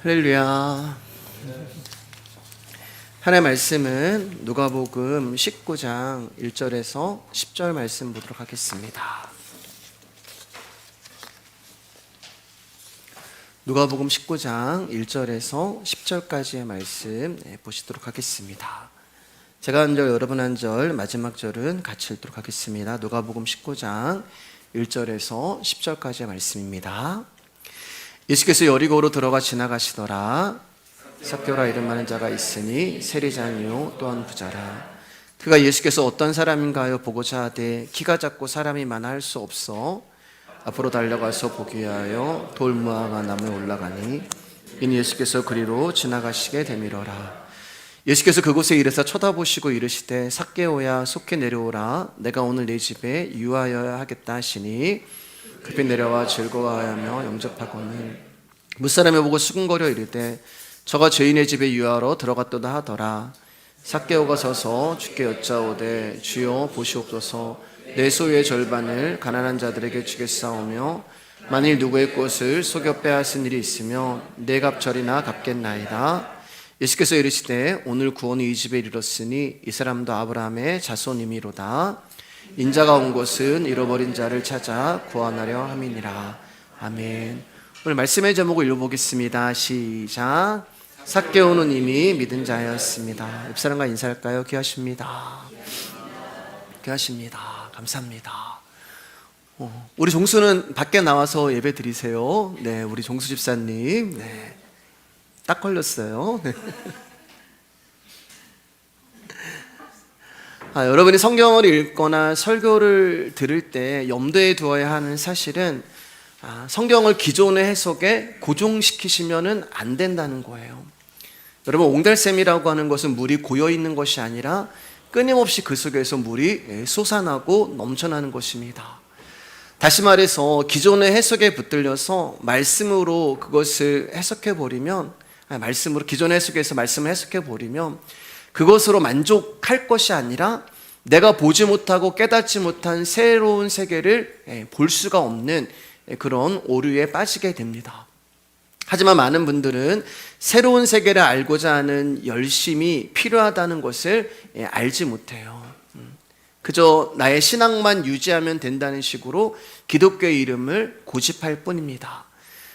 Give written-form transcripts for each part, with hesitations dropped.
할렐루야. 하나님의 말씀은 누가복음 19장 1절에서 10절 말씀 보도록 하겠습니다. 누가복음 19장 1절에서 10절까지의 말씀 보시도록 하겠습니다. 제가 한 절, 여러분 한 절, 마지막 절은 같이 읽도록 하겠습니다. 누가복음 19장 1절에서 10절까지의 말씀입니다. 예수께서 여리고로 들어가 지나가시더라. 삭개오라 이름 많은 자가 있으니 세리자니요 또한 부자라. 그가 예수께서 어떤 사람인가요 보고자 하되 키가 작고 사람이 많아 할 수 없어 앞으로 달려가서 보기 위하여 돌무화과 나무에 올라가니 이는 예수께서 그리로 지나가시게 되밀어라. 예수께서 그곳에 이르사 쳐다보시고 이르시되 삭개오야 속히 내려오라. 내가 오늘 네 집에 유하여야 하겠다 하시니 급히 내려와 즐거워하며 영접하고는 무사람이 보고 수군거려 이르되 저가 죄인의 집에 유하러 들어갔도다 하더라. 삭개오가 서서 주께 여짜오되 주여 보시옵소서 내 소유의 절반을 가난한 자들에게 주겠사오며 만일 누구의 꽃을 속여 빼앗은 일이 있으면 내 갑절이나 갚겠나이다. 예수께서 이르시되 오늘 구원이 이 집에 이르렀으니 이 사람도 아브라함의 자손이미로다. 인자가 온 곳은 잃어버린 자를 찾아 구원하려 함이니라. 아멘. 오늘 말씀의 제목을 읽어보겠습니다. 시작. 삭개오는 이미 믿은 자였습니다. 옆 사람과 인사할까요? 귀하십니다. 귀하십니다. 감사합니다. 우리 종수는 밖에 나와서 예배 드리세요. 네, 우리 종수 집사님. 네, 딱 걸렸어요. 네. 여러분이 성경을 읽거나 설교를 들을 때 염두에 두어야 하는 사실은 성경을 기존의 해석에 고정시키시면 안 된다는 거예요. 여러분, 옹달샘이라고 하는 것은 물이 고여있는 것이 아니라 끊임없이 그 속에서 물이 솟아나고 넘쳐나는 것입니다. 다시 말해서 기존의 해석에 붙들려서 말씀으로 그것을 해석해버리면, 말씀으로 기존의 해석에서 말씀을 해석해버리면 그것으로 만족할 것이 아니라 내가 보지 못하고 깨닫지 못한 새로운 세계를 볼 수가 없는 그런 오류에 빠지게 됩니다. 하지만 많은 분들은 새로운 세계를 알고자 하는 열심이 필요하다는 것을 알지 못해요. 그저 나의 신앙만 유지하면 된다는 식으로 기독교의 이름을 고집할 뿐입니다.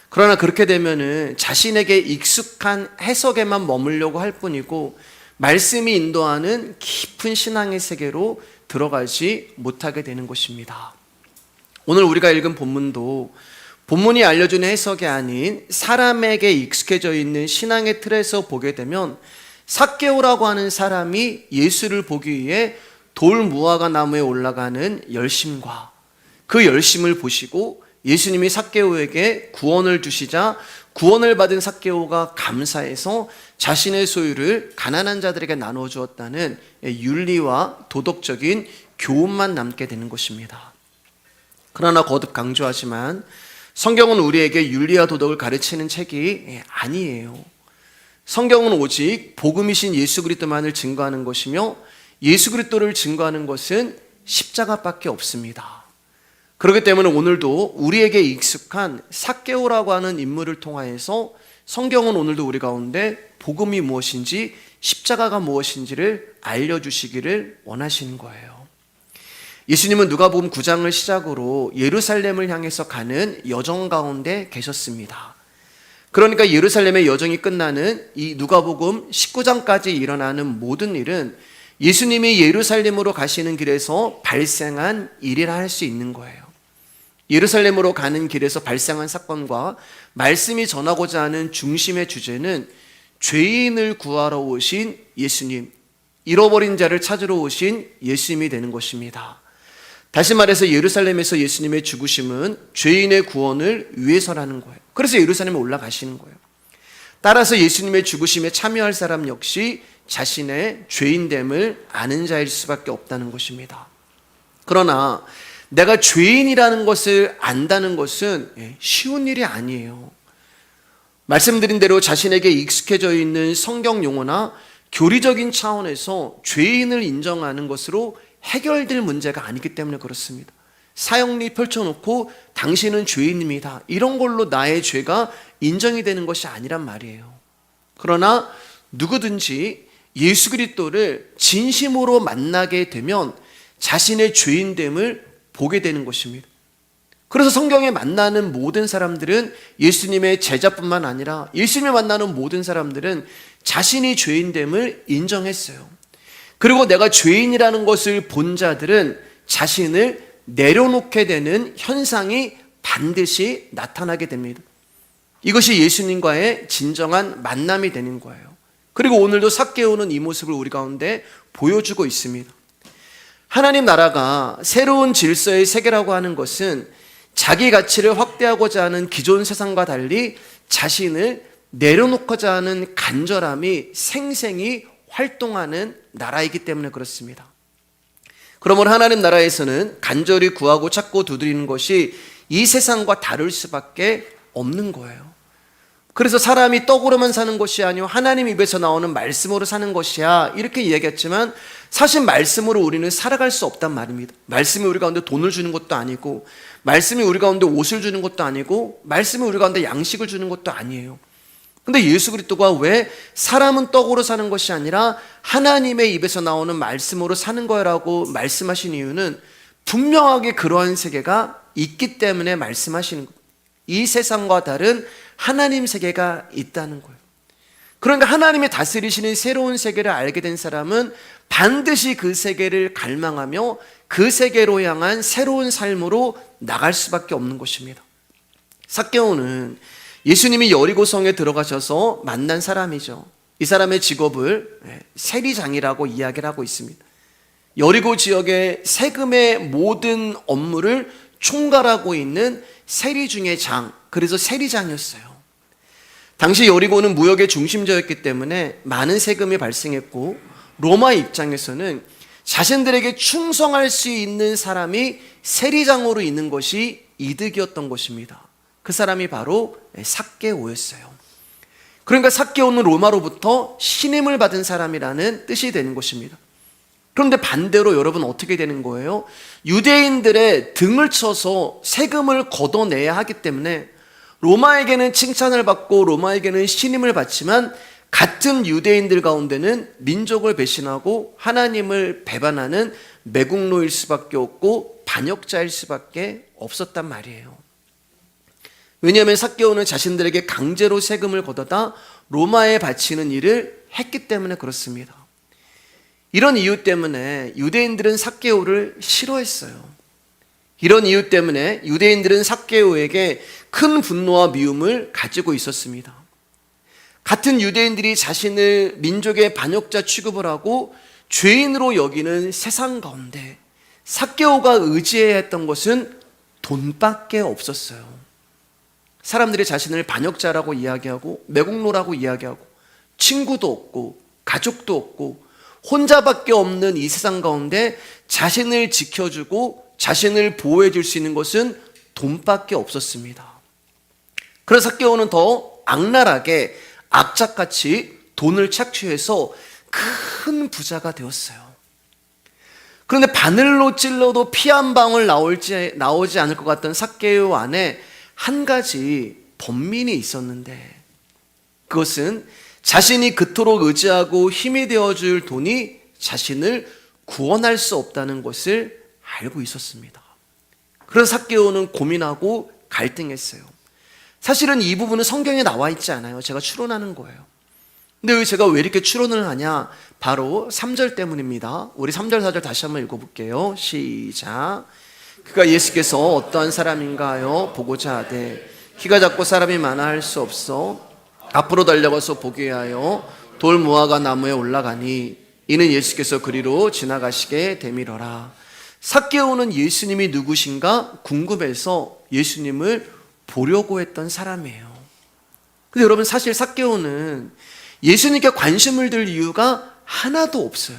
그러나 그렇게 되면은 자신에게 익숙한 해석에만 머물려고 할 뿐이고 말씀이 인도하는 깊은 신앙의 세계로 들어가지 못하게 되는 것입니다. 오늘 우리가 읽은 본문도 본문이 알려주는 해석이 아닌 사람에게 익숙해져 있는 신앙의 틀에서 보게 되면 삭개오라고 하는 사람이 예수를 보기 위해 돌무화과 나무에 올라가는 열심과 그 열심을 보시고 예수님이 삭개오에게 구원을 주시자 구원을 받은 삭개오가 감사해서 자신의 소유를 가난한 자들에게 나누어 주었다는 윤리와 도덕적인 교훈만 남게 되는 것입니다. 그러나 거듭 강조하지만 성경은 우리에게 윤리와 도덕을 가르치는 책이 아니에요. 성경은 오직 복음이신 예수 그리스도만을 증거하는 것이며 예수 그리스도를 증거하는 것은 십자가밖에 없습니다. 그렇기 때문에 오늘도 우리에게 익숙한 삭개오라고 하는 인물을 통하여서 성경은 오늘도 우리 가운데 복음이 무엇인지 십자가가 무엇인지를 알려주시기를 원하시는 거예요. 예수님은 누가복음 9장을 시작으로 예루살렘을 향해서 가는 여정 가운데 계셨습니다. 그러니까 예루살렘의 여정이 끝나는 이 누가복음 19장까지 일어나는 모든 일은 예수님이 예루살렘으로 가시는 길에서 발생한 일이라 할 수 있는 거예요. 예루살렘으로 가는 길에서 발생한 사건과 말씀이 전하고자 하는 중심의 주제는 죄인을 구하러 오신 예수님, 잃어버린 자를 찾으러 오신 예수님이 되는 것입니다. 다시 말해서 예루살렘에서 예수님의 죽으심은 죄인의 구원을 위해서라는 거예요. 그래서 예루살렘에 올라가시는 거예요. 따라서 예수님의 죽으심에 참여할 사람 역시 자신의 죄인됨을 아는 자일 수밖에 없다는 것입니다. 그러나 내가 죄인이라는 것을 안다는 것은 쉬운 일이 아니에요. 말씀드린 대로 자신에게 익숙해져 있는 성경 용어나 교리적인 차원에서 죄인을 인정하는 것으로 해결될 문제가 아니기 때문에 그렇습니다. 사형리 펼쳐놓고 당신은 죄인입니다, 이런 걸로 나의 죄가 인정이 되는 것이 아니란 말이에요. 그러나 누구든지 예수 그리스도를 진심으로 만나게 되면 자신의 죄인됨을 보게 되는 것입니다. 그래서 성경에 만나는 모든 사람들은, 예수님의 제자뿐만 아니라 예수님을 만나는 모든 사람들은 자신이 죄인됨을 인정했어요. 그리고 내가 죄인이라는 것을 본 자들은 자신을 내려놓게 되는 현상이 반드시 나타나게 됩니다. 이것이 예수님과의 진정한 만남이 되는 거예요. 그리고 오늘도 삭개오는 이 모습을 우리 가운데 보여주고 있습니다. 하나님 나라가 새로운 질서의 세계라고 하는 것은 자기 가치를 확대하고자 하는 기존 세상과 달리 자신을 내려놓고자 하는 간절함이 생생히 활동하는 나라이기 때문에 그렇습니다. 그러므로 하나님 나라에서는 간절히 구하고 찾고 두드리는 것이 이 세상과 다를 수밖에 없는 거예요. 그래서 사람이 떡으로만 사는 것이 아니요 하나님 입에서 나오는 말씀으로 사는 것이야, 이렇게 이야기했지만 사실 말씀으로 우리는 살아갈 수 없단 말입니다. 말씀이 우리 가운데 돈을 주는 것도 아니고, 말씀이 우리 가운데 옷을 주는 것도 아니고, 말씀이 우리 가운데 양식을 주는 것도 아니에요. 근데 예수 그리스도가 왜 사람은 떡으로 사는 것이 아니라 하나님의 입에서 나오는 말씀으로 사는 거라고 말씀하신 이유는 분명하게 그러한 세계가 있기 때문에 말씀하시는 거예요. 이 세상과 다른 하나님 세계가 있다는 거예요. 그러니까 하나님이 다스리시는 새로운 세계를 알게 된 사람은 반드시 그 세계를 갈망하며 그 세계로 향한 새로운 삶으로 나갈 수밖에 없는 것입니다. 삭개오는 예수님이 여리고성에 들어가셔서 만난 사람이죠. 이 사람의 직업을 세리장이라고 이야기를 하고 있습니다. 여리고 지역의 세금의 모든 업무를 총괄하고 있는 세리 중의 장, 그래서 세리장이었어요. 당시 여리고는 무역의 중심지였기 때문에 많은 세금이 발생했고, 로마의 입장에서는 자신들에게 충성할 수 있는 사람이 세리장으로 있는 것이 이득이었던 것입니다. 그 사람이 바로 삭개오였어요. 그러니까 삭개오는 로마로부터 신임을 받은 사람이라는 뜻이 되는 것입니다. 그런데 반대로 여러분 어떻게 되는 거예요? 유대인들의 등을 쳐서 세금을 걷어내야 하기 때문에 로마에게는 칭찬을 받고 로마에게는 신임을 받지만, 같은 유대인들 가운데는 민족을 배신하고 하나님을 배반하는 매국노일 수밖에 없고 반역자일 수밖에 없었단 말이에요. 왜냐하면 삭개오는 자신들에게 강제로 세금을 걷어다 로마에 바치는 일을 했기 때문에 그렇습니다. 이런 이유 때문에 유대인들은 삭개오를 싫어했어요. 이런 이유 때문에 유대인들은 삭개오에게 큰 분노와 미움을 가지고 있었습니다. 같은 유대인들이 자신을 민족의 반역자 취급을 하고 죄인으로 여기는 세상 가운데 삭개오가 의지해야 했던 것은 돈밖에 없었어요. 사람들이 자신을 반역자라고 이야기하고 매국노라고 이야기하고 친구도 없고 가족도 없고 혼자밖에 없는 이 세상 가운데 자신을 지켜주고 자신을 보호해 줄 수 있는 것은 돈밖에 없었습니다. 그래서 삭개오는 더 악랄하게 악착같이 돈을 착취해서 큰 부자가 되었어요. 그런데 바늘로 찔러도 피 한 방울 나오지 않을 것 같던 삭개오 안에 한 가지 번민이 있었는데, 그것은 자신이 그토록 의지하고 힘이 되어줄 돈이 자신을 구원할 수 없다는 것을 알고 있었습니다. 그래서 삭개오는 고민하고 갈등했어요. 사실은 이 부분은 성경에 나와 있지 않아요. 제가 추론하는 거예요. 근데 제가 왜 이렇게 추론을 하냐? 바로 3절 때문입니다. 우리 3절 4절 다시 한번 읽어볼게요. 시작. 그가 예수께서 어떠한 사람인가요? 보고자 하되 키가 작고 사람이 많아 할 수 없어 앞으로 달려가서 보게 하여 돌 무화과 나무에 올라가니 이는 예수께서 그리로 지나가시게 되밀어라. 삭개오는 예수님이 누구신가 궁금해서 예수님을 보려고 했던 사람이에요. 근데 여러분, 사실 삭개오는 예수님께 관심을 들 이유가 하나도 없어요.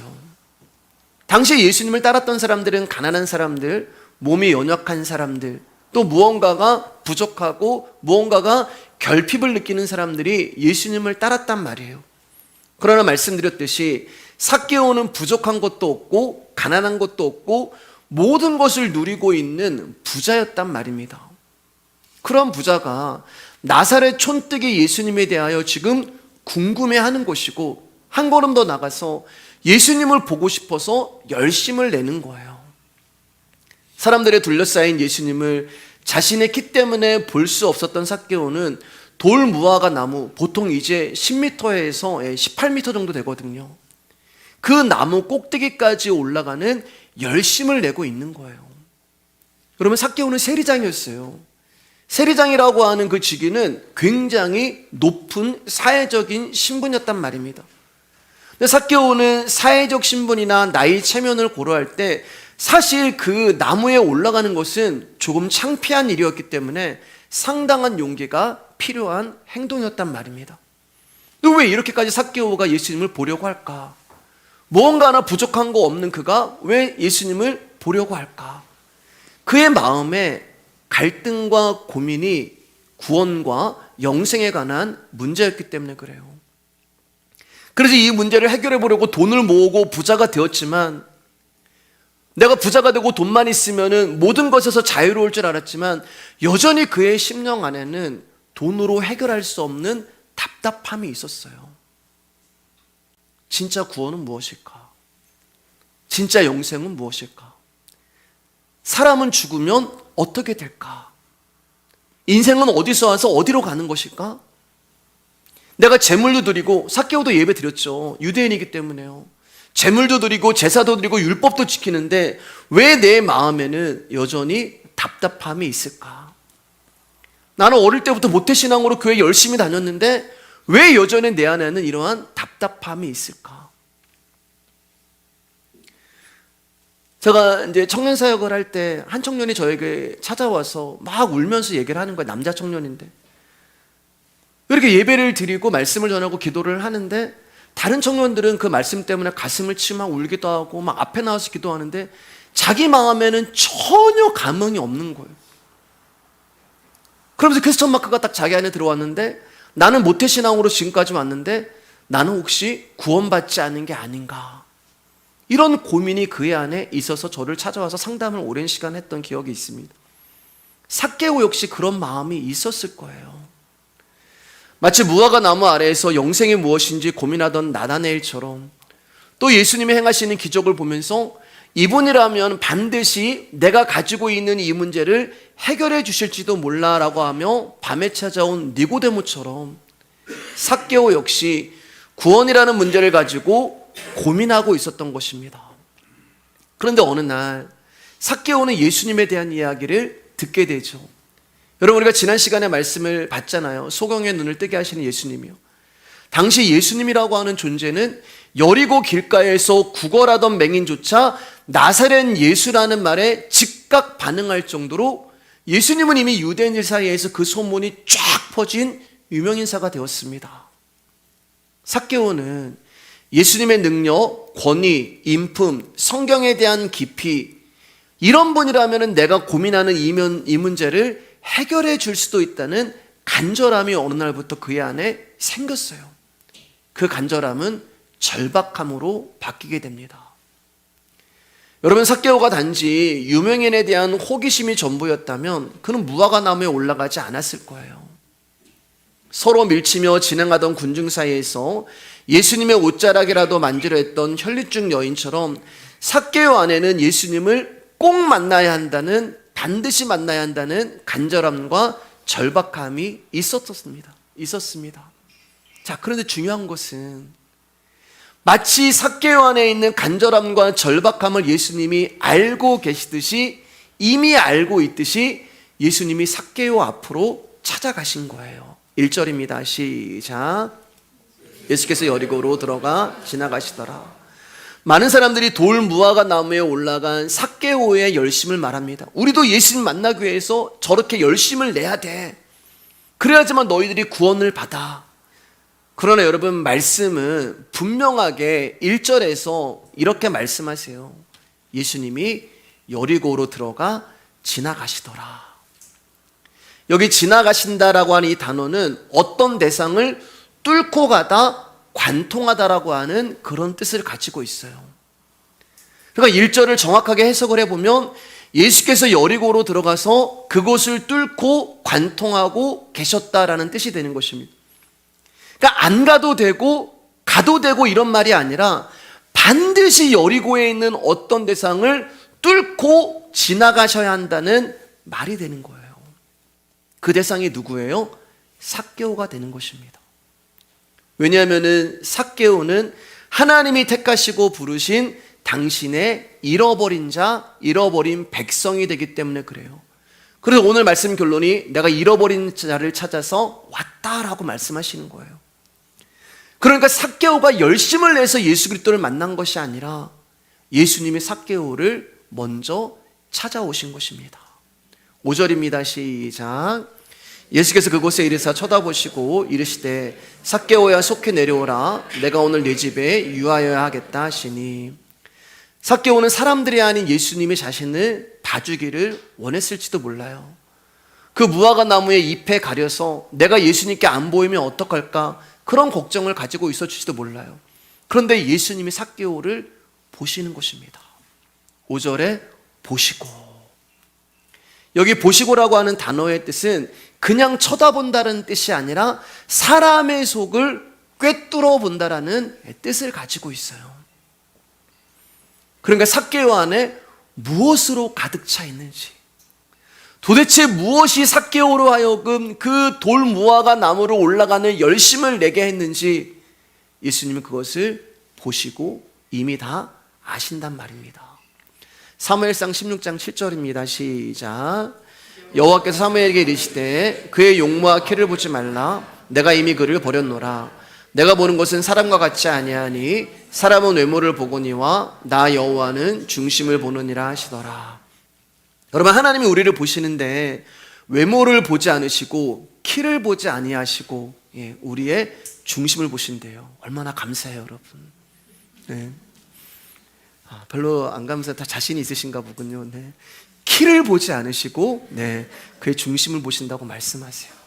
당시에 예수님을 따랐던 사람들은 가난한 사람들, 몸이 연약한 사람들, 또 무언가가 부족하고 무언가가 결핍을 느끼는 사람들이 예수님을 따랐단 말이에요. 그러나 말씀드렸듯이 삭개오는 부족한 것도 없고 가난한 것도 없고 모든 것을 누리고 있는 부자였단 말입니다. 그런 부자가 나사렛 촌뜨기 예수님에 대하여 지금 궁금해하는 것이고, 한 걸음 더 나가서 예수님을 보고 싶어서 열심을 내는 거예요. 사람들에 둘러싸인 예수님을 자신의 키 때문에 볼 수 없었던 삭개오는 돌 무화과 나무, 보통 이제 10m에서 18m 정도 되거든요. 그 나무 꼭대기까지 올라가는 열심을 내고 있는 거예요. 그러면 삭개오는 세리장이었어요. 세리장이라고 하는 그 직위는 굉장히 높은 사회적인 신분이었단 말입니다. 근데 삭개오는 사회적 신분이나 나이 체면을 고려할 때 사실 그 나무에 올라가는 것은 조금 창피한 일이었기 때문에 상당한 용기가 필요한 행동이었단 말입니다. 근데 왜 이렇게까지 삭개오가 예수님을 보려고 할까? 무언가 하나 부족한 거 없는 그가 왜 예수님을 보려고 할까? 그의 마음에 갈등과 고민이 구원과 영생에 관한 문제였기 때문에 그래요. 그래서 이 문제를 해결해 보려고 돈을 모으고 부자가 되었지만, 내가 부자가 되고 돈만 있으면 모든 것에서 자유로울 줄 알았지만, 여전히 그의 심령 안에는 돈으로 해결할 수 없는 답답함이 있었어요. 진짜 구원은 무엇일까? 진짜 영생은 무엇일까? 사람은 죽으면 어떻게 될까? 인생은 어디서 와서 어디로 가는 것일까? 내가 제물도 드리고, 삭개오도 예배 드렸죠. 유대인이기 때문에요. 제물도 드리고 제사도 드리고 율법도 지키는데 왜 내 마음에는 여전히 답답함이 있을까? 나는 어릴 때부터 모태신앙으로 교회 열심히 다녔는데 왜 여전히 내 안에는 이러한 답답함이 있을까? 제가 이제 청년 사역을 할 때 한 청년이 저에게 찾아와서 막 울면서 얘기를 하는 거예요. 남자 청년인데. 이렇게 예배를 드리고 말씀을 전하고 기도를 하는데, 다른 청년들은 그 말씀 때문에 가슴을 치고 막 울기도 하고 막 앞에 나와서 기도하는데 자기 마음에는 전혀 감흥이 없는 거예요. 그러면서 퀘스천 마크가 딱 자기 안에 들어왔는데, 나는 모태신앙으로 지금까지 왔는데 나는 혹시 구원받지 않은 게 아닌가? 이런 고민이 그의 안에 있어서 저를 찾아와서 상담을 오랜 시간 했던 기억이 있습니다. 삭개오 역시 그런 마음이 있었을 거예요. 마치 무화과 나무 아래에서 영생이 무엇인지 고민하던 나다네엘처럼, 또 예수님이 행하시는 기적을 보면서 이분이라면 반드시 내가 가지고 있는 이 문제를 해결해 주실지도 몰라라고 하며 밤에 찾아온 니고데모처럼 삭개오 역시 구원이라는 문제를 가지고 고민하고 있었던 것입니다. 그런데 어느 날 삭개오는 예수님에 대한 이야기를 듣게 되죠. 여러분, 우리가 지난 시간에 말씀을 봤잖아요. 소경의 눈을 뜨게 하시는 예수님이요. 당시 예수님이라고 하는 존재는 여리고 길가에서 구걸하던 맹인조차 나사렛 예수라는 말에 즉각 반응할 정도로 예수님은 이미 유대인들 사이에서 그 소문이 쫙 퍼진 유명인사가 되었습니다. 삭개오는 예수님의 능력, 권위, 인품, 성경에 대한 깊이, 이런 분이라면 내가 고민하는 이 문제를 해결해 줄 수도 있다는 간절함이 어느 날부터 그의 안에 생겼어요. 그 간절함은 절박함으로 바뀌게 됩니다. 여러분, 삭개오가 단지 유명인에 대한 호기심이 전부였다면 그는 무화과 나무에 올라가지 않았을 거예요. 서로 밀치며 진행하던 군중 사이에서 예수님의 옷자락이라도 만지려 했던 혈류증 여인처럼 삭개오 안에는 예수님을 꼭 만나야 한다는, 반드시 만나야 한다는 간절함과 절박함이 있었습니다. 자, 그런데 중요한 것은 마치 삭개오 안에 있는 간절함과 절박함을 예수님이 알고 계시듯이, 이미 알고 있듯이 예수님이 삭개오 앞으로 찾아가신 거예요. 1절입니다. 시작. 예수께서 여리고로 들어가 지나가시더라. 많은 사람들이 돌 무화과 나무에 올라간 삭개오의 열심을 말합니다. 우리도 예수님 만나기 위해서 저렇게 열심을 내야 돼. 그래야지만 너희들이 구원을 받아. 그러나 여러분, 말씀은 분명하게 1절에서 이렇게 말씀하세요. 예수님이 여리고로 들어가 지나가시더라. 여기 지나가신다라고 하는 이 단어는 어떤 대상을 뚫고 가다, 관통하다라고 하는 그런 뜻을 가지고 있어요. 그러니까 1절을 정확하게 해석을 해보면 예수께서 여리고로 들어가서 그곳을 뚫고 관통하고 계셨다라는 뜻이 되는 것입니다. 그러니까 안 가도 되고 가도 되고 이런 말이 아니라 반드시 여리고에 있는 어떤 대상을 뚫고 지나가셔야 한다는 말이 되는 거예요. 그 대상이 누구예요? 삭개오가 되는 것입니다. 왜냐하면 삭개오는 하나님이 택하시고 부르신 당신의 잃어버린 자, 잃어버린 백성이 되기 때문에 그래요. 그래서 오늘 말씀 결론이 내가 잃어버린 자를 찾아서 왔다라고 말씀하시는 거예요. 그러니까 삭개오가 열심을 내서 예수 그리스도를 만난 것이 아니라 예수님이 삭개오를 먼저 찾아오신 것입니다. 5절입니다. 시작. 예수께서 그곳에 이르사 쳐다보시고 이르시되 삭개오야 속히 내려오라 내가 오늘 네 집에 유하여야 하겠다 하시니, 삭개오는 사람들이 아닌 예수님의 자신을 봐주기를 원했을지도 몰라요. 그 무화과 나무의 잎에 가려서 내가 예수님께 안 보이면 어떡할까 그런 걱정을 가지고 있었을지도 몰라요. 그런데 예수님이 삭개오를 보시는 것입니다. 5절에 보시고, 여기 보시고라고 하는 단어의 뜻은 그냥 쳐다본다는 뜻이 아니라 사람의 속을 꿰뚫어 본다라는 뜻을 가지고 있어요. 그러니까 삭개오 안에 무엇으로 가득 차 있는지, 도대체 무엇이 삭개오로 하여금 그 돌 무화과 나무로 올라가는 열심을 내게 했는지 예수님은 그것을 보시고 이미 다 아신단 말입니다. 사무엘상 16장 7절입니다. 시작. 여호와께서 사무엘에게 이르시되 그의 용모와 키를 보지 말라 내가 이미 그를 버렸노라. 내가 보는 것은 사람과 같지 아니하니 사람은 외모를 보거니와 나 여호와는 중심을 보느니라 하시더라. 여러분, 하나님이 우리를 보시는데 외모를 보지 않으시고 키를 보지 아니하시고 우리의 중심을 보신대요. 얼마나 감사해요, 여러분. 네. 별로 안 감사해. 다 자신이 있으신가 보군요. 네. 키를 보지 않으시고 그의 중심을 보신다고 말씀하세요.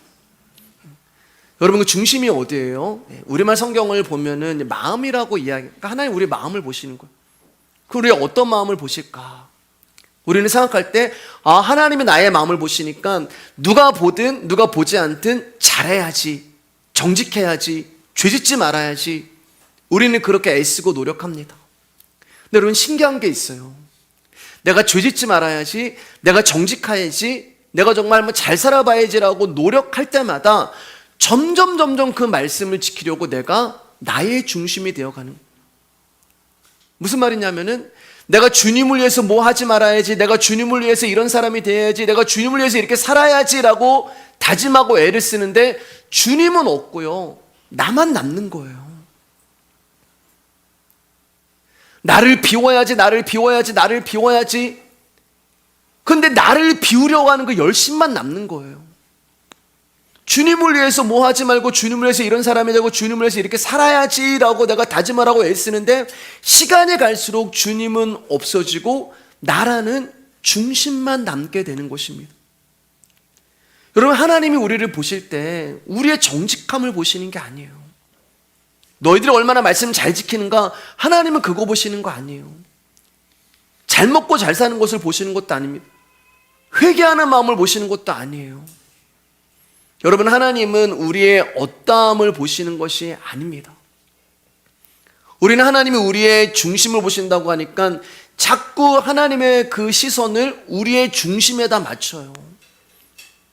여러분, 그 중심이 어디예요? 우리말 성경을 보면은 마음이라고 그러니까 하나님 우리 마음을 보시는 거예요. 그 우리 어떤 마음을 보실까? 우리는 생각할 때 하나님이 나의 마음을 보시니까 누가 보든 누가 보지 않든 잘해야지, 정직해야지, 죄짓지 말아야지, 우리는 그렇게 애쓰고 노력합니다. 근데 여러분, 신기한 게 있어요. 내가 죄짓지 말아야지, 내가 정직해야지, 내가 정말 잘 살아봐야지라고 노력할 때마다 점점 그 말씀을 지키려고 내가 나의 중심이 되어가는 거예요. 무슨 말이냐면은 내가 주님을 위해서 뭐 하지 말아야지, 내가 주님을 위해서 이런 사람이 돼야지, 내가 주님을 위해서 이렇게 살아야지라고 다짐하고 애를 쓰는데 주님은 없고요, 나만 남는 거예요. 나를 비워야지, 나를 비워야지, 나를 비워야지. 근데 나를 비우려고 하는 그 열심만 남는 거예요. 주님을 위해서 뭐 하지 말고 주님을 위해서 이런 사람이 되고 주님을 위해서 이렇게 살아야지라고 내가 다짐을 하고 애쓰는데 시간이 갈수록 주님은 없어지고 나라는 중심만 남게 되는 것입니다. 여러분, 하나님이 우리를 보실 때 우리의 정직함을 보시는 게 아니에요. 너희들이 얼마나 말씀을 잘 지키는가, 하나님은 그거 보시는 거 아니에요. 잘 먹고 잘 사는 것을 보시는 것도 아닙니다. 회개하는 마음을 보시는 것도 아니에요. 여러분, 하나님은 우리의 어떠함을 보시는 것이 아닙니다. 우리는 하나님이 우리의 중심을 보신다고 하니까 자꾸 하나님의 그 시선을 우리의 중심에다 맞춰요.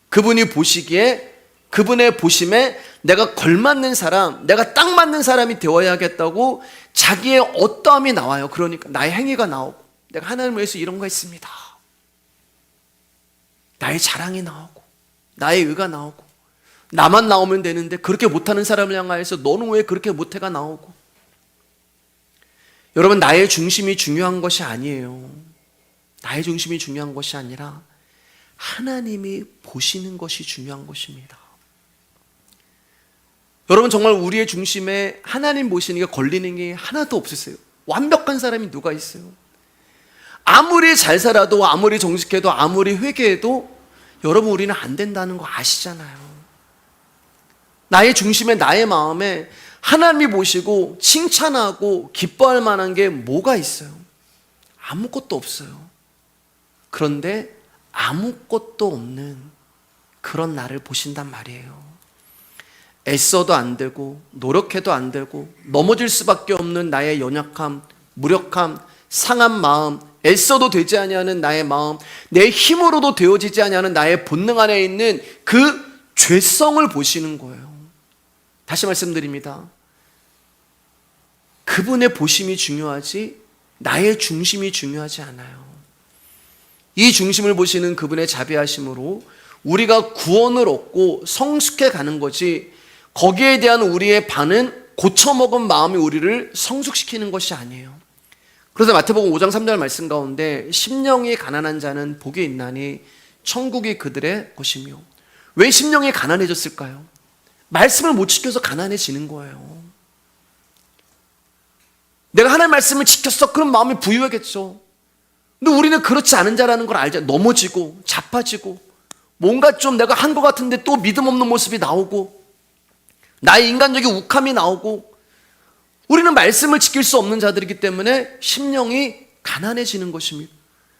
그분이 보시기에, 그분의 보심에 내가 걸맞는 사람, 내가 딱 맞는 사람이 되어야겠다고 자기의 어떠함이 나와요. 그러니까 나의 행위가 나오고, 내가 하나님을 위해서 이런 거 했습니다, 나의 자랑이 나오고, 나의 의가 나오고, 나만 나오면 되는데 그렇게 못하는 사람을 향하여서 너는 왜 그렇게 못해가 나오고. 여러분, 나의 중심이 중요한 것이 아니에요. 나의 중심이 중요한 것이 아니라 하나님이 보시는 것이 중요한 것입니다. 여러분, 정말 우리의 중심에 하나님 보시는 게 걸리는 게 하나도 없으세요. 완벽한 사람이 누가 있어요? 아무리 잘 살아도, 아무리 정직해도, 아무리 회개해도 여러분, 우리는 안 된다는 거 아시잖아요. 나의 중심에, 나의 마음에 하나님이 보시고 칭찬하고 기뻐할 만한 게 뭐가 있어요? 아무것도 없어요. 그런데 아무것도 없는 그런 나를 보신단 말이에요. 애써도 안 되고 노력해도 안 되고 넘어질 수밖에 없는 나의 연약함, 무력함, 상한 마음, 애써도 되지 아니하는 나의 마음, 내 힘으로도 되어지지 아니하는 나의 본능 안에 있는 그 죄성을 보시는 거예요. 다시 말씀드립니다. 그분의 보심이 중요하지 나의 중심이 중요하지 않아요. 이 중심을 보시는 그분의 자비하심으로 우리가 구원을 얻고 성숙해 가는 거지, 거기에 대한 우리의 반은 고쳐먹은 마음이 우리를 성숙시키는 것이 아니에요. 그래서 마태복음 5장 3절 말씀 가운데 심령이 가난한 자는 복이 있나니 천국이 그들의 것이며. 왜 심령이 가난해졌을까요? 말씀을 못 지켜서 가난해지는 거예요. 내가 하나님의 말씀을 지켰어, 그럼 마음이 부유하겠죠. 근데 우리는 그렇지 않은 자라는 걸 알죠. 넘어지고 자빠지고 뭔가 좀 내가 한 것 같은데 또 믿음 없는 모습이 나오고 나의 인간적인 욱함이 나오고, 우리는 말씀을 지킬 수 없는 자들이기 때문에 심령이 가난해지는 것입니다.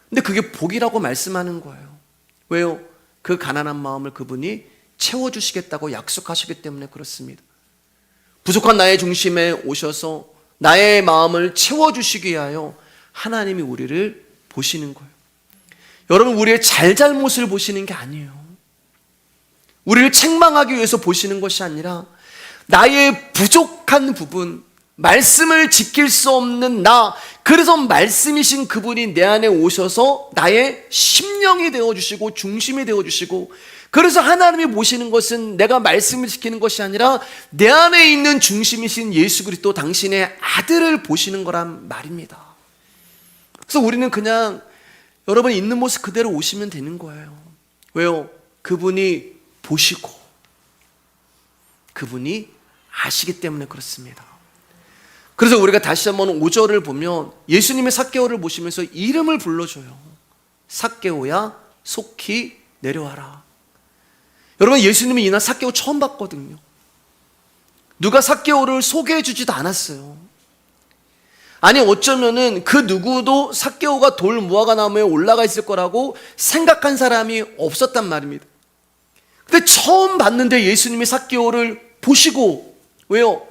근데 그게 복이라고 말씀하는 거예요. 왜요? 그 가난한 마음을 그분이 채워주시겠다고 약속하시기 때문에 그렇습니다. 부족한 나의 중심에 오셔서 나의 마음을 채워주시기 위하여 하나님이 우리를 보시는 거예요. 여러분, 우리의 잘잘못을 보시는 게 아니에요. 우리를 책망하기 위해서 보시는 것이 아니라 나의 부족한 부분, 말씀을 지킬 수 없는 나, 그래서 말씀이신 그분이 내 안에 오셔서 나의 심령이 되어주시고 중심이 되어주시고, 그래서 하나님이 보시는 것은 내가 말씀을 지키는 것이 아니라 내 안에 있는 중심이신 예수 그리스도 당신의 아들을 보시는 거란 말입니다. 그래서 우리는 그냥 여러분이 있는 모습 그대로 오시면 되는 거예요. 왜요? 그분이 보시고 그분이 아시기 때문에 그렇습니다. 그래서 우리가 다시 한번 5절을 보면 예수님의 삭개오를 보시면서 이름을 불러줘요. 삭개오야 속히 내려와라. 여러분, 예수님이 이날 삭개오 처음 봤거든요. 누가 삭개오를 소개해 주지도 않았어요. 아니, 어쩌면은 그 누구도 삭개오가 돌 무화과 나무에 올라가 있을 거라고 생각한 사람이 없었단 말입니다. 근데 처음 봤는데 예수님이 삭개오를 보시고, 왜요?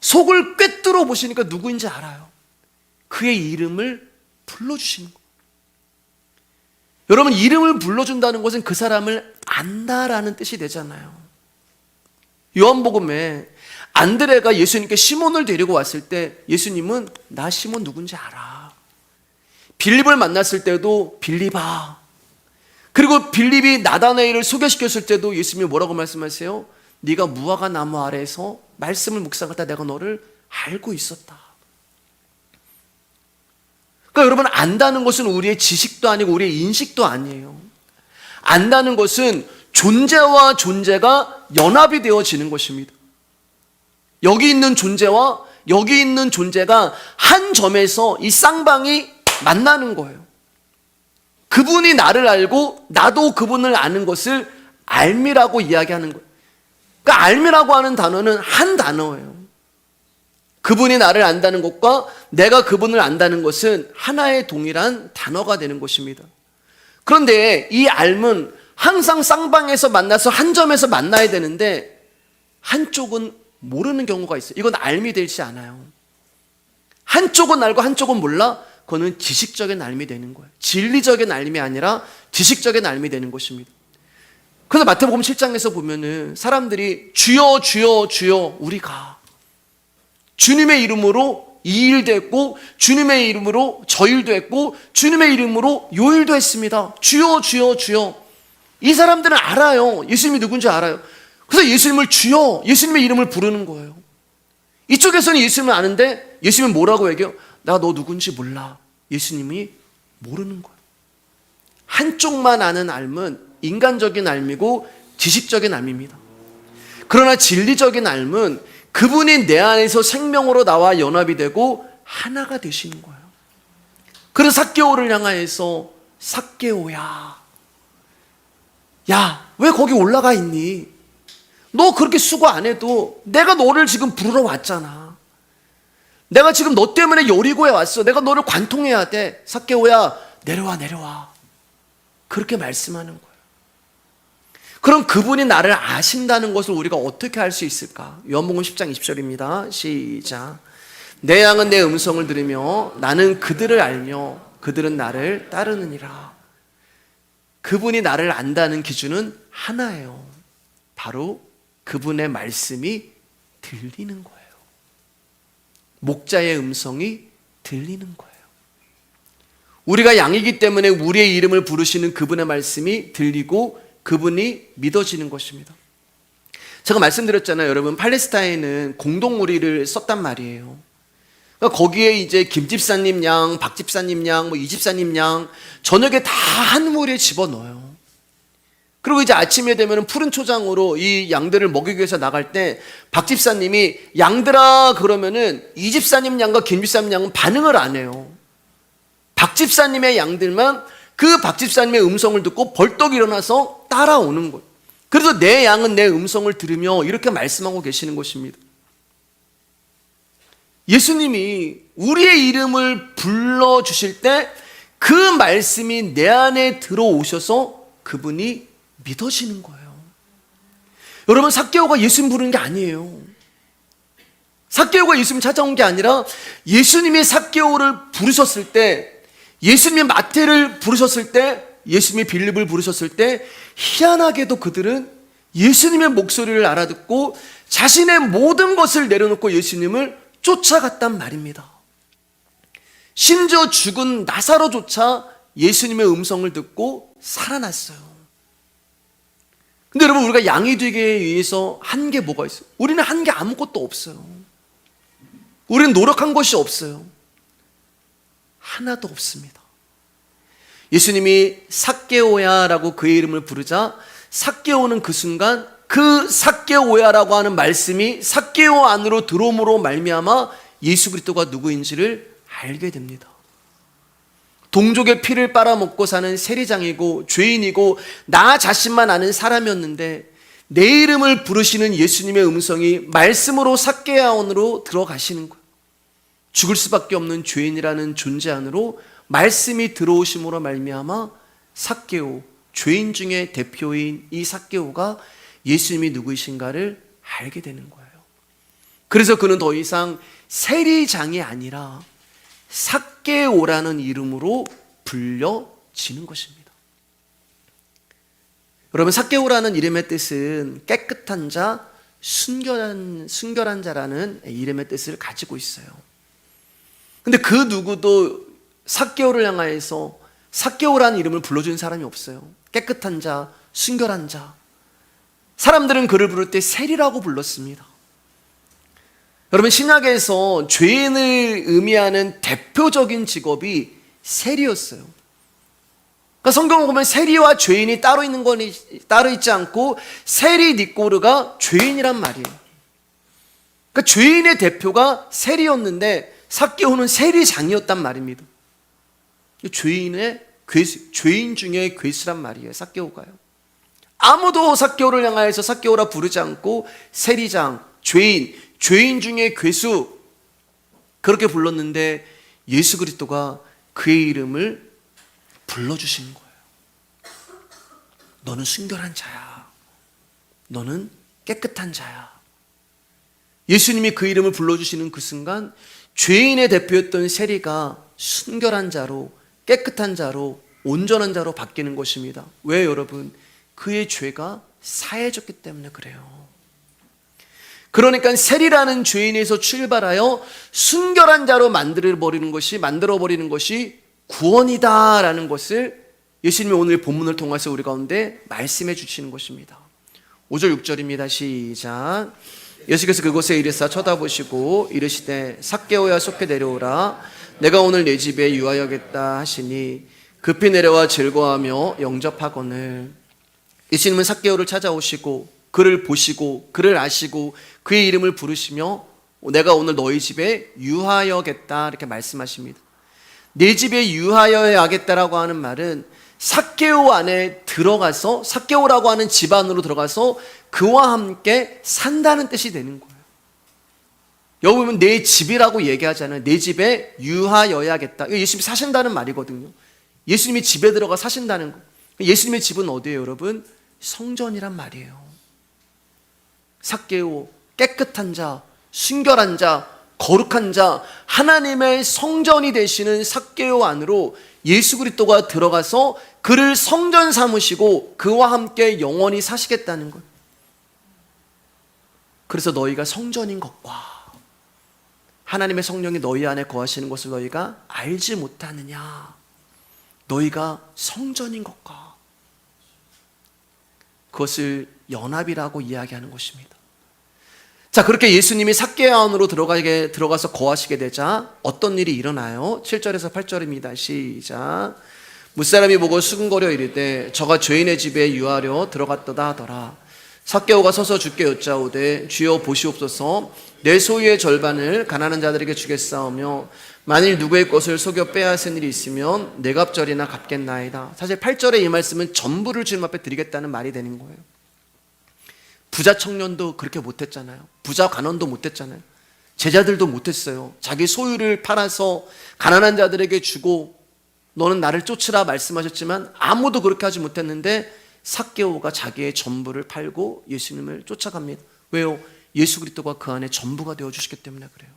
속을 꿰뚫어 보시니까 누구인지 알아요. 그의 이름을 불러주시는 거예요. 여러분, 이름을 불러준다는 것은 그 사람을 안다라는 뜻이 되잖아요. 요한복음에 안드레가 예수님께 시몬을 데리고 왔을 때 예수님은 나 시몬 누군지 알아. 빌립을 만났을 때도 빌립아. 그리고 빌립이 나다나엘을 소개시켰을 때도 예수님이 뭐라고 말씀하세요? 네가 무화과 나무 아래에서 말씀을 묵상할 때 내가 너를 알고 있었다. 그러니까 여러분, 안다는 것은 우리의 지식도 아니고 우리의 인식도 아니에요. 안다는 것은 존재와 존재가 연합이 되어지는 것입니다. 여기 있는 존재와 여기 있는 존재가 한 점에서 이 쌍방이 만나는 거예요. 그분이 나를 알고 나도 그분을 아는 것을 알미라고 이야기하는 거예요. 그러니까 알미라고 하는 단어는 한 단어예요. 그분이 나를 안다는 것과 내가 그분을 안다는 것은 하나의 동일한 단어가 되는 것입니다. 그런데 이 알은 항상 쌍방에서 만나서 한 점에서 만나야 되는데 한쪽은 모르는 경우가 있어요. 이건 알미 되지 않아요. 한쪽은 알고 한쪽은 몰라? 그거는 지식적인 알미 되는 거예요. 진리적인 알미 아니라 지식적인 알미 되는 것입니다. 그래서 마태복음 7장에서 보면은 사람들이 주여 주여 주여 우리가 주님의 이름으로 이 일도 했고 주님의 이름으로 저 일도 했고 주님의 이름으로 요 일도 했습니다. 주여 주여 주여. 이 사람들은 알아요. 예수님이 누군지 알아요. 그래서 예수님을 주여, 예수님의 이름을 부르는 거예요. 이쪽에서는 예수님을 아는데 예수님은 뭐라고 얘기해요? 나 너 누군지 몰라. 예수님이 모르는 거예요. 한쪽만 아는 알은 인간적인 알미고 지식적인 알미입니다. 그러나 진리적인 알은 그분이 내 안에서 생명으로 나와 연합이 되고 하나가 되시는 거예요. 그래서 삭개오를 향하여서 삭개오야, 야, 왜 거기 올라가 있니? 너 그렇게 수고 안 해도 내가 너를 지금 부르러 왔잖아. 내가 지금 너 때문에 여리고에 왔어. 내가 너를 관통해야 돼. 삭개오야, 내려와. 그렇게 말씀하는 거예요. 그럼 그분이 나를 아신다는 것을 우리가 어떻게 알 수 있을까? 요한복음 10장 20절입니다. 시작. 내 양은 내 음성을 들으며 나는 그들을 알며 그들은 나를 따르느니라. 그분이 나를 안다는 기준은 하나예요. 바로 그분의 말씀이 들리는 거예요. 목자의 음성이 들리는 거예요. 우리가 양이기 때문에 우리의 이름을 부르시는 그분의 말씀이 들리고 그분이 믿어지는 것입니다. 제가 말씀드렸잖아요. 여러분, 팔레스타인은 공동우리를 썼단 말이에요. 그러니까 거기에 이제 김집사님 양, 박집사님 양, 이집사님 양 저녁에 다 한 무리에 집어넣어요. 그리고 이제 아침에 되면 푸른 초장으로 이 양들을 먹이기 위해서 나갈 때 박집사님이 양들아 그러면은 이집사님 양과 김집사님 양은 반응을 안 해요. 박집사님의 양들만 그 박집사님의 음성을 듣고 벌떡 일어나서 따라오는 거예요. 그래서 내 양은 내 음성을 들으며 이렇게 말씀하고 계시는 것입니다. 예수님이 우리의 이름을 불러주실 때 그 말씀이 내 안에 들어오셔서 그분이 믿어지는 거예요. 여러분, 삭개오가 예수님 부르는 게 아니에요. 삭개오가 예수님 찾아온 게 아니라 예수님이 삭개오를 부르셨을 때, 예수님이 마태를 부르셨을 때, 예수님이 빌립을 부르셨을 때 희한하게도 그들은 예수님의 목소리를 알아듣고 자신의 모든 것을 내려놓고 예수님을 쫓아갔단 말입니다. 심지어 죽은 나사로조차 예수님의 음성을 듣고 살아났어요. 근데 여러분, 우리가 양이 되기 위해서 한 게 뭐가 있어요? 우리는 한 게 아무것도 없어요. 우리는 노력한 것이 없어요. 하나도 없습니다. 예수님이 삭개오야라고 그의 이름을 부르자 삭개오는 그 순간 그 삭개오야라고 하는 말씀이 삭개오 안으로 들어옴으로 말미암아 예수 그리스도가 누구인지를 알게 됩니다. 동족의 피를 빨아먹고 사는 세리장이고 죄인이고 나 자신만 아는 사람이었는데 내 이름을 부르시는 예수님의 음성이 말씀으로 삭개오 안으로 들어가시는 거예요. 죽을 수밖에 없는 죄인이라는 존재 안으로 말씀이 들어오심으로 말미암아 삭개오, 죄인 중에 대표인 이 삭개오가 예수님이 누구이신가를 알게 되는 거예요. 그래서 그는 더 이상 세리장이 아니라 삭개오라는 이름으로 불려지는 것입니다. 여러분, 삭개오라는 이름의 뜻은 깨끗한 자, 순결한 자라는 이름의 뜻을 가지고 있어요. 근데 그 누구도 삭개오를 향하여서 삭개오라는 이름을 불러준 사람이 없어요. 깨끗한 자, 순결한 자. 사람들은 그를 부를 때 세리라고 불렀습니다. 여러분, 신약에서 죄인을 의미하는 대표적인 직업이 세리였어요. 그러니까 성경을 보면 세리와 죄인이 따로 있는 건 따로 있지 않고 세리 니꼬르가 죄인이란 말이에요. 그러니까 죄인의 대표가 세리였는데 삭개오는 세리장이었단 말입니다. 죄인 중에 괴수란 말이에요. 삭개오가요. 아무도 삭개오를 향하여서 삭개오라 부르지 않고 세리장, 죄인 중에 괴수 그렇게 불렀는데 예수 그리스도가 그의 이름을 불러주시는 거예요. 너는 순결한 자야. 너는 깨끗한 자야. 예수님이 그 이름을 불러주시는 그 순간 죄인의 대표였던 세리가 순결한 자로, 깨끗한 자로, 온전한 자로 바뀌는 것입니다. 왜 여러분? 그의 죄가 사해졌기 때문에 그래요. 그러니까 세리라는 죄인에서 출발하여 순결한 자로 만들어버리는 것이 구원이다라는 것을 예수님이 오늘 본문을 통해서 우리 가운데 말씀해 주시는 것입니다. 5절 6절입니다. 시작. 예수께서 그곳에 이르사 쳐다보시고 이르시되 삭개오야 속히 내려오라. 내가 오늘 내 집에 유하여겠다 하시니 급히 내려와 즐거워하며 영접하거늘. 예수님은 삭개오를 찾아오시고 그를 보시고 그를 아시고 그의 이름을 부르시며 내가 오늘 너희 집에 유하여겠다 이렇게 말씀하십니다. 내 집에 유하여야겠다라고 하는 말은 삭개오 안에 들어가서 삭개오라고 하는 집 안으로 들어가서 그와 함께 산다는 뜻이 되는 거예요. 여기 보면 내 집이라고 얘기하잖아요. 내 집에 유하여야겠다. 이거 예수님이 사신다는 말이거든요. 예수님이 집에 들어가 사신다는 거. 예수님의 집은 어디예요, 여러분? 성전이란 말이에요. 삭개오, 깨끗한 자, 순결한 자, 거룩한 자, 하나님의 성전이 되시는 삭개오 안으로 예수 그리스도가 들어가서 그를 성전 삼으시고 그와 함께 영원히 사시겠다는 것. 그래서 너희가 성전인 것과 하나님의 성령이 너희 안에 거하시는 것을 너희가 알지 못하느냐. 너희가 성전인 것과 그것을 연합이라고 이야기하는 것입니다. 자, 그렇게 예수님이 삭개오 안으로 들어가서 거하시게 되자 어떤 일이 일어나요? 7절에서 8절입니다. 시작. 무사람이 보고 수군거려 이르되 저가 죄인의 집에 유하려 들어갔도다 하더라. 삭개오가 서서 주께 여짜오되 주여 보시옵소서 내 소유의 절반을 가난한 자들에게 주겠사오며 만일 누구의 것을 속여 빼앗은 일이 있으면 네 갑절이나 갚겠나이다. 사실 8절의 이 말씀은 전부를 주님 앞에 드리겠다는 말이 되는 거예요. 부자 청년도 그렇게 못했잖아요. 부자 관원도 못했잖아요. 제자들도 못했어요. 자기 소유를 팔아서 가난한 자들에게 주고 너는 나를 쫓으라 말씀하셨지만 아무도 그렇게 하지 못했는데 삭개오가 자기의 전부를 팔고 예수님을 쫓아갑니다. 왜요? 예수 그리스도가 그 안에 전부가 되어주시기 때문에 그래요.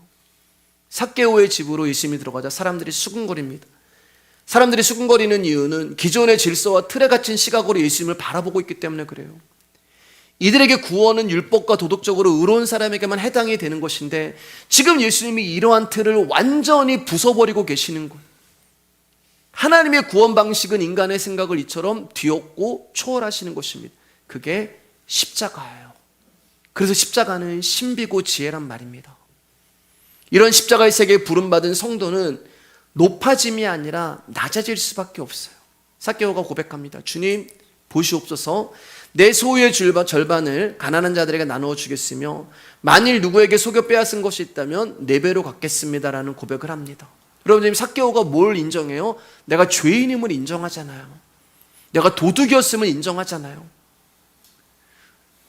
삭개오의 집으로 예수님이 들어가자 사람들이 수군거립니다. 사람들이 수군거리는 이유는 기존의 질서와 틀에 갇힌 시각으로 예수님을 바라보고 있기 때문에 그래요. 이들에게 구원은 율법과 도덕적으로 의로운 사람에게만 해당이 되는 것인데 지금 예수님이 이러한 틀을 완전히 부숴버리고 계시는 거예요. 하나님의 구원 방식은 인간의 생각을 이처럼 뒤엎고 초월하시는 것입니다. 그게 십자가예요. 그래서 십자가는 신비고 지혜란 말입니다. 이런 십자가의 세계에 부름받은 성도는 높아짐이 아니라 낮아질 수밖에 없어요. 삭개오가 고백합니다. 주님 보시옵소서 내 소유의 절반을 가난한 자들에게 나누어 주겠으며 만일 누구에게 속여 빼앗은 것이 있다면 4배로 갚겠습니다라는 고백을 합니다. 여러분 지금 삭개오가 뭘 인정해요? 내가 죄인임을 인정하잖아요. 내가 도둑이었음을 인정하잖아요.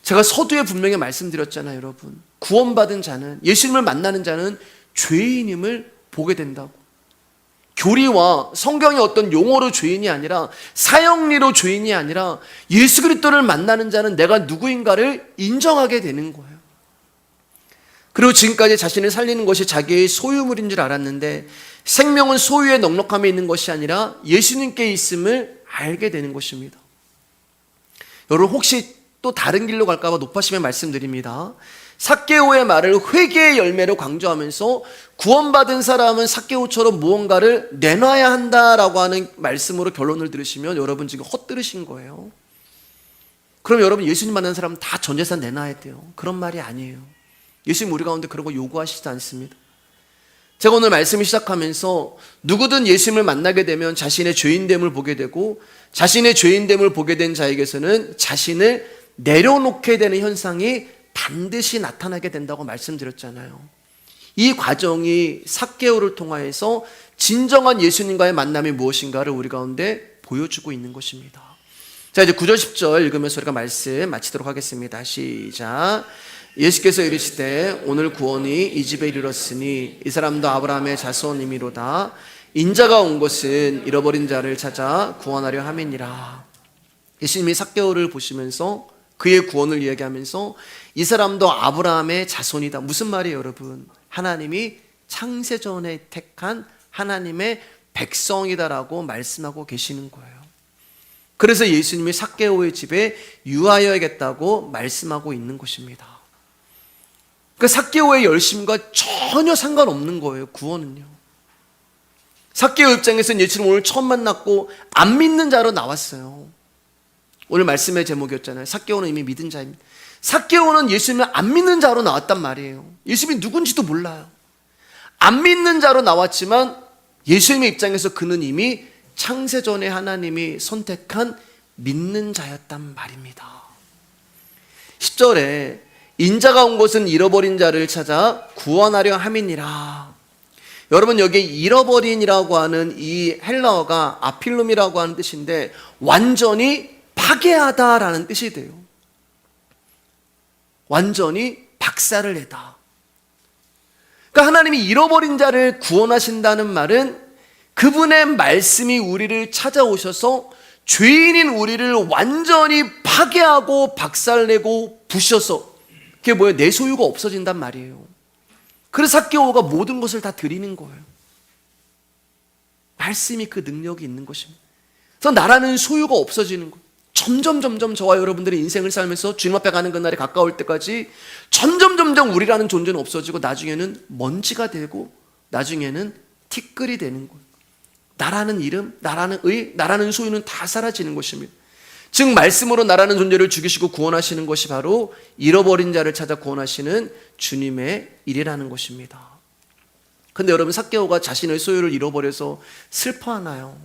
제가 서두에 분명히 말씀드렸잖아요, 여러분. 구원받은 자는, 예수님을 만나는 자는 죄인임을 보게 된다고. 교리와 성경의 어떤 용어로 죄인이 아니라 사형리로 죄인이 아니라 예수 그리스도를 만나는 자는 내가 누구인가를 인정하게 되는 거예요. 그리고 지금까지 자신을 살리는 것이 자기의 소유물인 줄 알았는데 생명은 소유의 넉넉함에 있는 것이 아니라 예수님께 있음을 알게 되는 것입니다. 여러분 혹시 또 다른 길로 갈까 봐 높아심에 말씀드립니다. 삭개오의 말을 회개의 열매로 강조하면서 구원받은 사람은 삭개오처럼 무언가를 내놔야 한다라고 하는 말씀으로 결론을 들으시면 여러분 지금 헛들으신 거예요. 그럼 여러분 예수님 만나는 사람은 다 전 재산 내놔야 돼요. 그런 말이 아니에요. 예수님 우리 가운데 그런 거 요구하시지 않습니다. 제가 오늘 말씀을 시작하면서 누구든 예수님을 만나게 되면 자신의 죄인됨을 보게 되고 자신의 죄인됨을 보게 된 자에게서는 자신을 내려놓게 되는 현상이 반드시 나타나게 된다고 말씀드렸잖아요. 이 과정이 삭개오를 통하여서 진정한 예수님과의 만남이 무엇인가를 우리 가운데 보여주고 있는 것입니다. 자, 이제 9절 10절 읽으면서 우리가 말씀 마치도록 하겠습니다. 시작. 예수께서 이르시되 오늘 구원이 이 집에 이르렀으니 이 사람도 아브라함의 자손이미로다. 인자가 온 것은 잃어버린 자를 찾아 구원하려 함이니라. 예수님이 삭개오를 보시면서 그의 구원을 이야기하면서 이 사람도 아브라함의 자손이다. 무슨 말이에요, 여러분? 하나님이 창세전에 택한 하나님의 백성이다라고 말씀하고 계시는 거예요. 그래서 예수님이 삭개오의 집에 유하여야겠다고 말씀하고 있는 것입니다. 그 삭개오의 열심과 전혀 상관없는 거예요, 구원은요. 삭개오 입장에서는 예수님 오늘 처음 만났고 안 믿는 자로 나왔어요. 오늘 말씀의 제목이었잖아요. 삭개오는 이미 믿은 자입니다. 삭개오는 예수님을 안 믿는 자로 나왔단 말이에요. 예수님이 누군지도 몰라요. 안 믿는 자로 나왔지만 예수님의 입장에서 그는 이미 창세전에 하나님이 선택한 믿는 자였단 말입니다. 10절에 인자가 온 것은 잃어버린 자를 찾아 구원하려 함이니라. 여러분 여기 잃어버린이라고 하는 이 헬라어가 아필룸이라고 하는 뜻인데 완전히 파괴하다라는 뜻이 돼요. 완전히 박살을 내다. 그러니까 하나님이 잃어버린 자를 구원하신다는 말은 그분의 말씀이 우리를 찾아오셔서 죄인인 우리를 완전히 파괴하고 박살내고 부셔서, 그게 뭐예요? 내 소유가 없어진단 말이에요. 그래서 삭개오가 모든 것을 다 드리는 거예요. 말씀이 그 능력이 있는 것입니다. 그래서 나라는 소유가 없어지는 거예요. 점점 저와 여러분들의 인생을 살면서 주님 앞에 가는 그날이 가까울 때까지 점점 우리라는 존재는 없어지고 나중에는 먼지가 되고 나중에는 티끌이 되는 거예요. 나라는 이름, 나라는 의, 나라는 소유는 다 사라지는 것입니다. 즉 말씀으로 나라는 존재를 죽이시고 구원하시는 것이 바로 잃어버린 자를 찾아 구원하시는 주님의 일이라는 것입니다. 근데 여러분, 삭개오가 자신의 소유를 잃어버려서 슬퍼하나요?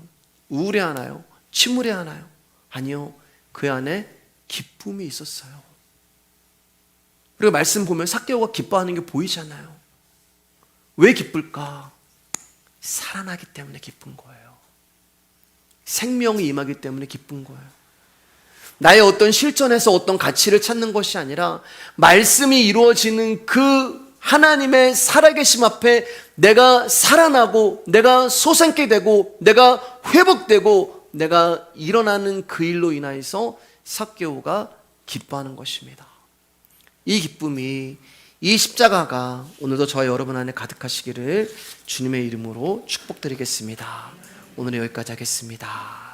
우울해하나요? 침울해하나요? 아니요. 그 안에 기쁨이 있었어요. 그리고 말씀 보면 삭개오가 기뻐하는 게 보이잖아요. 왜 기쁠까? 살아나기 때문에 기쁜 거예요. 생명이 임하기 때문에 기쁜 거예요. 나의 어떤 실전에서 어떤 가치를 찾는 것이 아니라 말씀이 이루어지는 그 하나님의 살아계심 앞에 내가 살아나고 내가 솟아있게 되고 내가 회복되고 내가 일어나는 그 일로 인하여서 삭개오가 기뻐하는 것입니다. 이 기쁨이, 이 십자가가 오늘도 저와 여러분 안에 가득하시기를 주님의 이름으로 축복드리겠습니다. 오늘은 여기까지 하겠습니다.